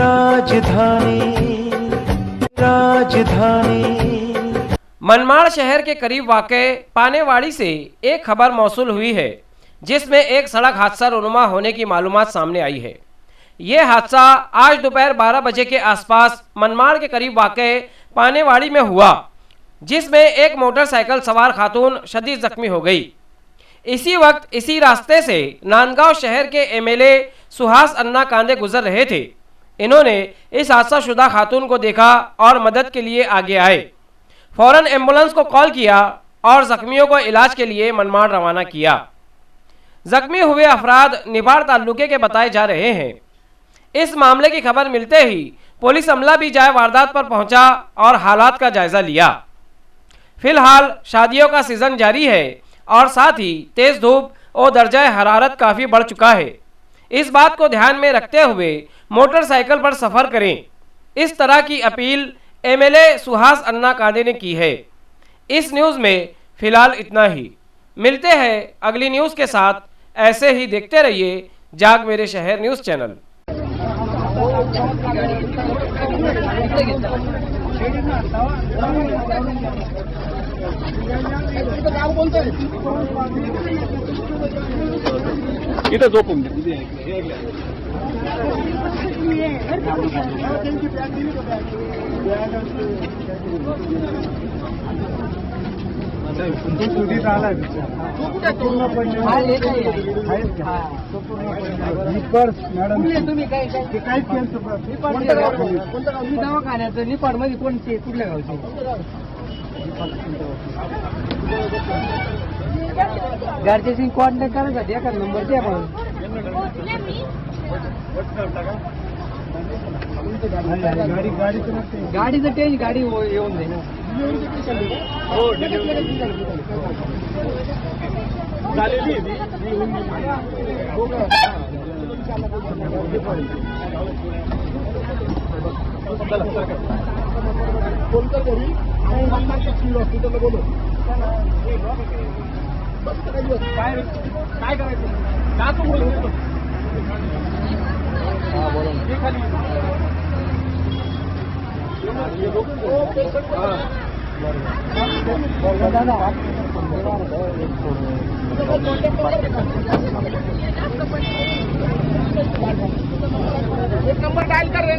राजधानी राजधानी। मनमाड़ शहर के करीब वाक़े पानेवाड़ी से एक खबर मौसूल हुई है जिसमें एक सड़क हादसा रुनुमा होने की मालूमात सामने आई है। ये हादसा आज दोपहर 12 बजे के आसपास मनमाड़ के करीब वाक़े पानेवाड़ी में हुआ, जिसमें एक मोटरसाइकिल सवार खातून शदीद जख्मी हो गई। इसी वक्त इसी रास्ते से नांदगांव शहर के एमएलए सुहास अन्ना कांदे गुजर रहे थे। इन्होंने इस हादसा शुदा खातून को देखा और मदद के लिए आगे आए। फौरन एम्बुलेंस को कॉल किया और जख्मियों को इलाज के लिए मनमाड़ रवाना किया। जख्मी हुए अफराद निभाड़ तालुके के बताए जा रहे हैं। इस मामले की खबर मिलते ही पुलिस अमला भी जाए वारदात पर पहुंचा और हालात का जायजा लिया। फिलहाल शादियों का सीजन जारी है और साथ ही तेज धूप और दर्जा हरारत काफ़ी बढ़ चुका है। इस बात को ध्यान में रखते हुए मोटरसाइकिल पर सफ़र करें, इस तरह की अपील एमएलए सुहास अन्ना कांदे ने की है। इस न्यूज़ में फिलहाल इतना ही। मिलते हैं अगली न्यूज़ के साथ। ऐसे ही देखते रहिए जाग मेरे शहर न्यूज़ चैनल। इधर झोपून दवाखान्याचं निपाड मध्ये कोणते कुठल्या गावचे गाडीची कॉन्टॅक्ट करायसाठी एखादा नंबर द्या म्हणून गाडीचं टेन्शन गाडी येऊन जाईल हॉस्पिटलला बोलू काय करायचं का तू एक नंबर डायल कर रहे